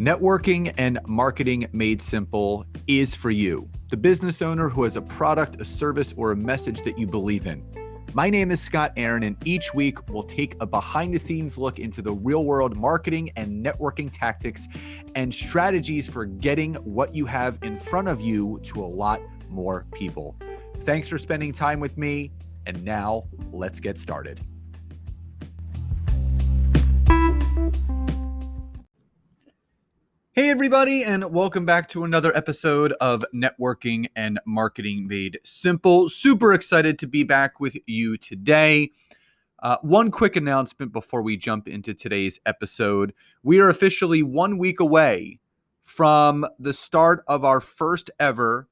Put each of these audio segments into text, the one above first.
Networking and marketing made simple is for you, the business owner who has a product, a service, or a message that you believe in. My name is Scott Aaron, and each week we'll take a behind-the-scenes look into the real-world marketing and networking tactics and strategies for getting what you have in front of you to a lot more people. Thanks for spending time with me, and now let's get started. Hey everybody, and welcome back to another episode of Networking and Marketing Made Simple. Super excited to be back with you today. One quick announcement before we jump into today's episode. We are officially 1 week away from the start of our first ever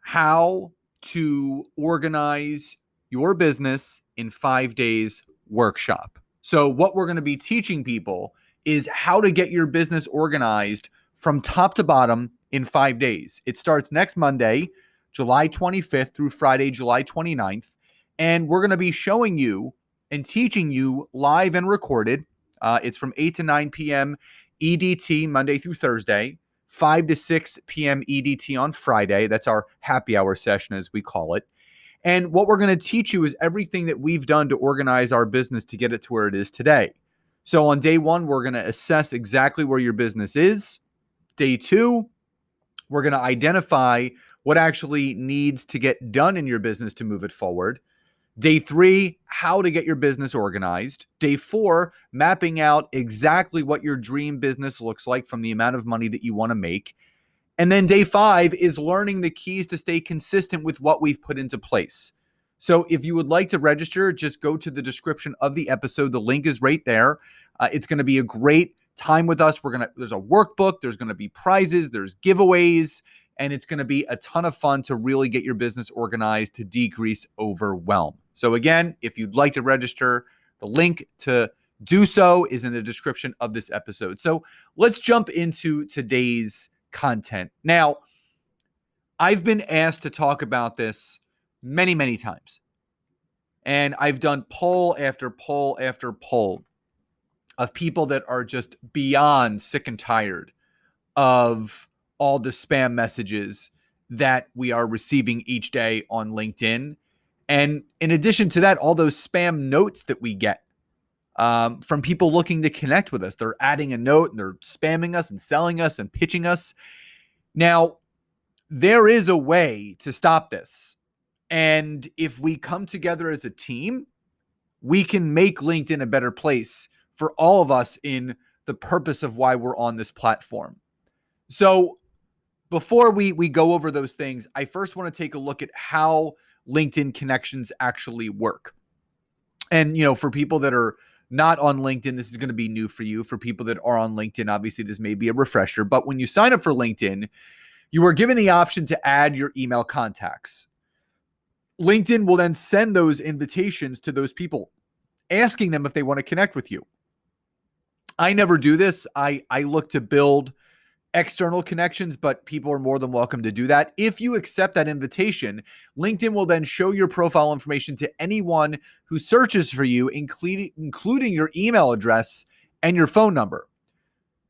How to Organize Your Business in 5 Days workshop. So what we're going to be teaching people is how to get your business organized from top to bottom in 5 days. It starts next Monday, July 25th through Friday, July 29th. And we're going to be showing you and teaching you live and recorded. It's from 8 to 9 p.m. EDT, Monday through Thursday, 5 to 6 p.m. EDT on Friday. That's our happy hour session, as we call it. And what we're going to teach you is everything that we've done to organize our business to get it to where it is today. So on day one, we're going to assess exactly where your business is. Day two, we're going to identify what actually needs to get done in your business to move it forward. Day three, how to get your business organized. Day four, mapping out exactly what your dream business looks like from the amount of money that you want to make. And then day five is learning the keys to stay consistent with what we've put into place. So if you would like to register, just go to the description of the episode. The link is right there. It's going to be a great time with us. There's a workbook, there's going to be prizes, there's giveaways, and it's going to be a ton of fun to really get your business organized to decrease overwhelm. So again, if you'd like to register, the link to do so is in the description of this episode. So let's jump into today's content. Now, I've been asked to talk about this many, many times. And I've done poll after poll after poll of people that are just beyond sick and tired of all the spam messages that we are receiving each day on LinkedIn. And in addition to that, all those spam notes that we get from people looking to connect with us. They're adding a note and they're spamming us and selling us and pitching us. Now, there is a way to stop this. And if we come together as a team, we can make LinkedIn a better place for all of us in the purpose of why we're on this platform. So before we go over those things, I first want to take a look at how LinkedIn connections actually work. And, for people that are not on LinkedIn, this is going to be new for you. For people that are on LinkedIn, obviously this may be a refresher. But when you sign up for LinkedIn, you are given the option to add your email contacts. LinkedIn will then send those invitations to those people, asking them if they want to connect with you. I never do this. I look to build external connections, but people are more than welcome to do that. If you accept that invitation, LinkedIn will then show your profile information to anyone who searches for you, including your email address and your phone number.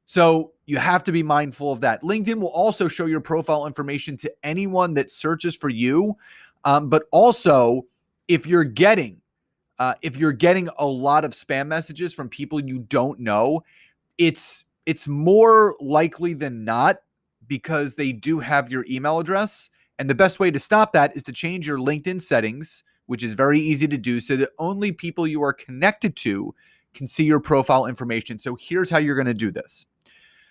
So you have to be mindful of that. LinkedIn will also show your profile information to anyone that searches for you. But also, if you're getting a lot of spam messages from people you don't know, it's more likely than not because they do have your email address. And the best way to stop that is to change your LinkedIn settings, which is very easy to do, so that only people you are connected to can see your profile information. So here's how you're going to do this.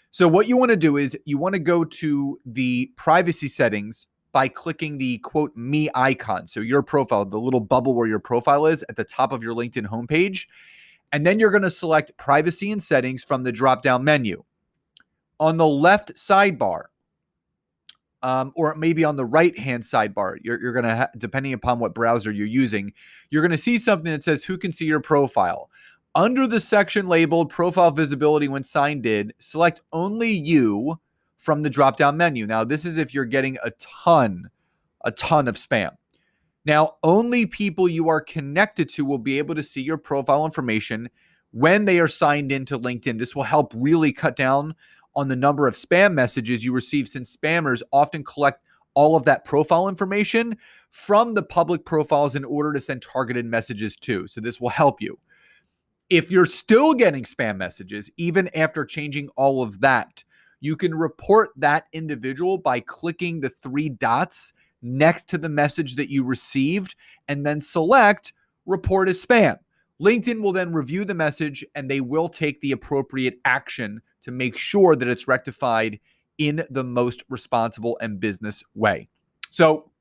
So what you want to do is you want to go to the privacy settings by clicking the quote me icon. So your profile, the little bubble where your profile is at the top of your LinkedIn homepage. And then you're going to select privacy and settings from the drop-down menu. On the left sidebar, or maybe on the right-hand sidebar, you're going to, depending upon what browser you're using, you're going to see something that says who can see your profile. Under the section labeled profile visibility when signed in, select only you from the drop-down menu. Now, this is if you're getting a ton of spam. Now, only people you are connected to will be able to see your profile information when they are signed into LinkedIn. This will help really cut down on the number of spam messages you receive, since spammers often collect all of that profile information from the public profiles in order to send targeted messages to. So this will help you. If you're still getting spam messages, even after changing all of that, you can report that individual by clicking the 3 dots next to the message that you received and then select report as spam. LinkedIn will then review the message and they will take the appropriate action to make sure that it's rectified in the most responsible and business way. So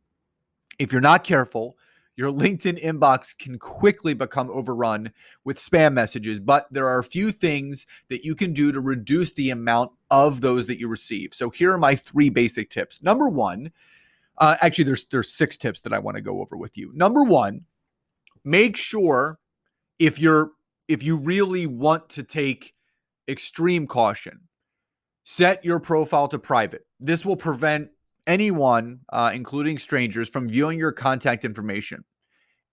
if you're not careful, your LinkedIn inbox can quickly become overrun with spam messages, but there are a few things that you can do to reduce the amount of those that you receive. So here are my 3 basic tips. Number 1, actually there's 6 tips that I want to go over with you. Number 1, make sure if you really want to take extreme caution, set your profile to private. This will prevent anyone, including strangers, from viewing your contact information.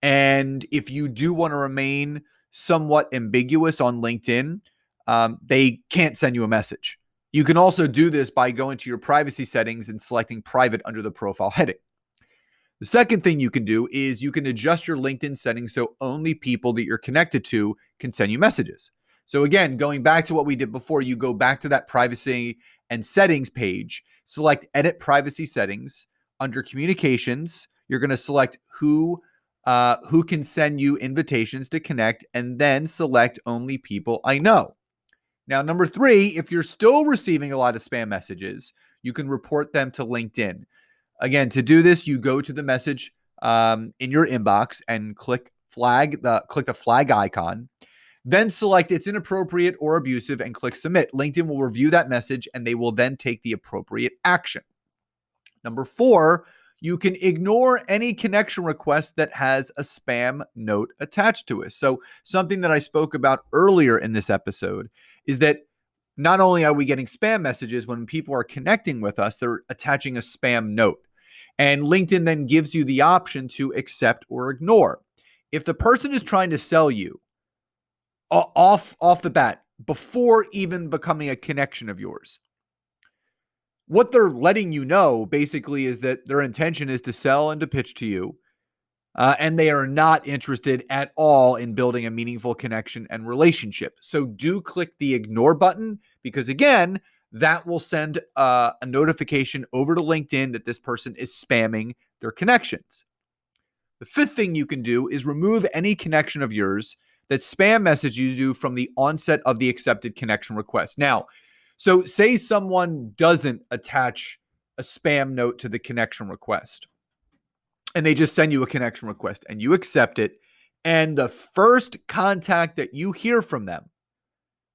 And if you do want to remain somewhat ambiguous on LinkedIn, they can't send you a message. You can also do this by going to your privacy settings and selecting private under the profile heading. The second thing you can do is you can adjust your LinkedIn settings so only people that you're connected to can send you messages. So again, going back to what we did before, you go back to that privacy and settings page, select edit privacy settings. Under communications, you're going to select who can send you invitations to connect, and then select only people I know. Now, number 3, if you're still receiving a lot of spam messages, you can report them to LinkedIn. Again, to do this, you go to the message in your inbox and click the flag icon. Then select it's inappropriate or abusive and click submit. LinkedIn will review that message and they will then take the appropriate action. Number 4, you can ignore any connection request that has a spam note attached to it. So something that I spoke about earlier in this episode is that not only are we getting spam messages, when people are connecting with us, they're attaching a spam note. And LinkedIn then gives you the option to accept or ignore. If the person is trying to sell you off the bat, before even becoming a connection of yours, what they're letting you know basically is that their intention is to sell and to pitch to you, and they are not interested at all in building a meaningful connection and relationship. So do click the ignore button, because again, that will send a notification over to LinkedIn that this person is spamming their connections. The 5th thing you can do is remove any connection of yours that spam message you from the onset of the accepted connection request. Now, so say someone doesn't attach a spam note to the connection request and they just send you a connection request and you accept it, and the first contact that you hear from them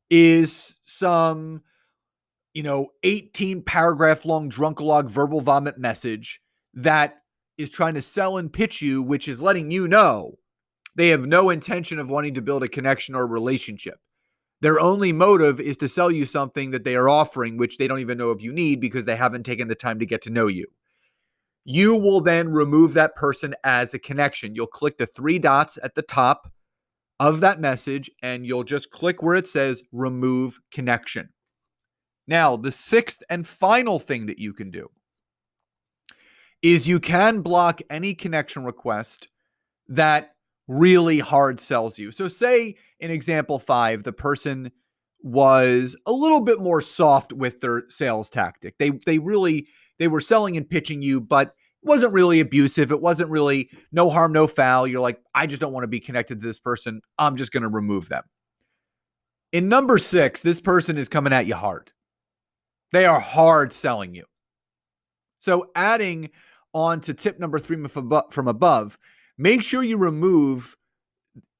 is some 18 paragraph long drunkalog verbal vomit message that is trying to sell and pitch you, which is letting you know they have no intention of wanting to build a connection or relationship. Their only motive is to sell you something that they are offering, which they don't even know if you need because they haven't taken the time to get to know you. You will then remove that person as a connection. You'll click the 3 dots at the top of that message and you'll just click where it says remove connection. Now, the 6th and final thing that you can do is you can block any connection request that really hard sells you. So say in example 5, the person was a little bit more soft with their sales tactic. They were selling and pitching you, but it wasn't really abusive. It wasn't really no harm, no foul. You're like, I just don't want to be connected to this person. I'm just going to remove them. In number 6, this person is coming at you hard. They are hard selling you. So adding on to tip number 3 from above, make sure you remove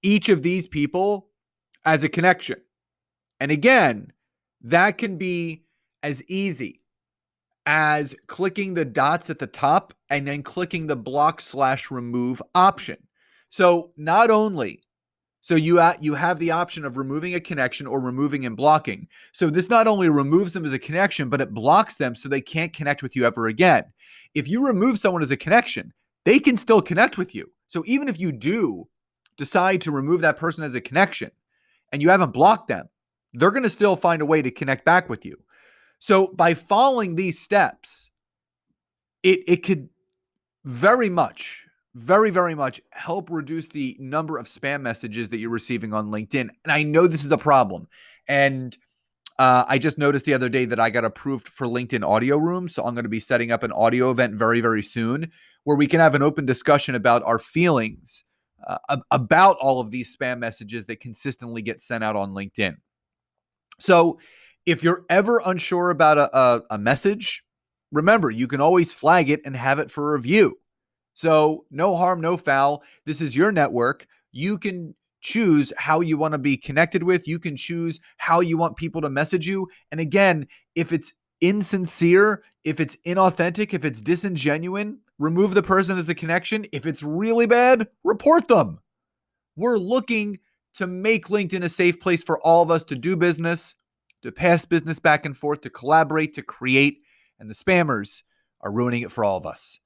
each of these people as a connection. And again, that can be as easy as clicking the dots at the top and then clicking the block/remove option. So not only, so you have the option of removing a connection or removing and blocking. So this not only removes them as a connection, but it blocks them so they can't connect with you ever again. If you remove someone as a connection, they can still connect with you. So even if you do decide to remove that person as a connection and you haven't blocked them, they're going to still find a way to connect back with you. So by following these steps, it could very much, very much help reduce the number of spam messages that you're receiving on LinkedIn. And I know this is a problem. And I just noticed the other day that I got approved for LinkedIn Audio Room. So I'm going to be setting up an audio event very soon where we can have an open discussion about our feelings about all of these spam messages that consistently get sent out on LinkedIn. So if you're ever unsure about a message, remember, you can always flag it and have it for review. So no harm, no foul. This is your network. You can choose how you want to be connected with. You can choose how you want people to message you. And again, if it's insincere, if it's inauthentic, if it's disingenuous, remove the person as a connection. If it's really bad, report them. We're looking to make LinkedIn a safe place for all of us to do business, to pass business back and forth, to collaborate, to create, and the spammers are ruining it for all of us.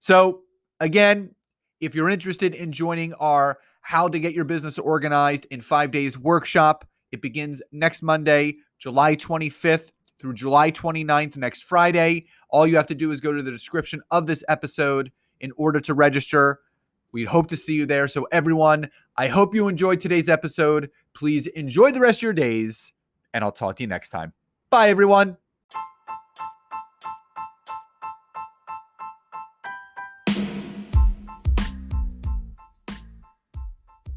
So again, if you're interested in joining our How to Get Your Business Organized in 5 Days workshop, it begins next Monday, July 25th through July 29th, next Friday. All you have to do is go to the description of this episode in order to register. We hope to see you there. So everyone, I hope you enjoyed today's episode. Please enjoy the rest of your days, and I'll talk to you next time. Bye, everyone.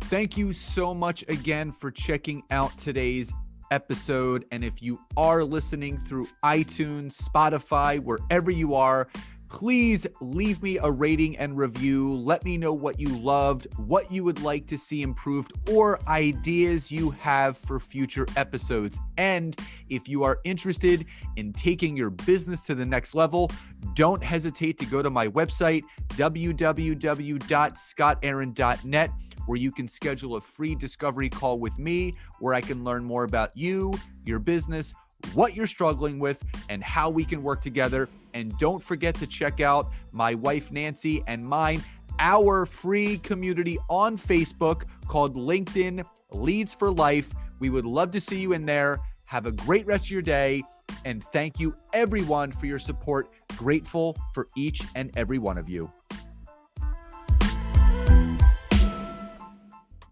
Thank you so much again for checking out today's episode. And if you are listening through iTunes, Spotify, wherever you are, please leave me a rating and review. Let me know what you loved, what you would like to see improved, or ideas you have for future episodes. And if you are interested in taking your business to the next level, don't hesitate to go to my website, www.scottaaron.net, where you can schedule a free discovery call with me, where I can learn more about you, your business, what you're struggling with, and how we can work together. And don't forget to check out my wife, Nancy, and mine, our free community on Facebook called LinkedIn Leads for Life. We would love to see you in there. Have a great rest of your day. And thank you, everyone, for your support. Grateful for each and every one of you.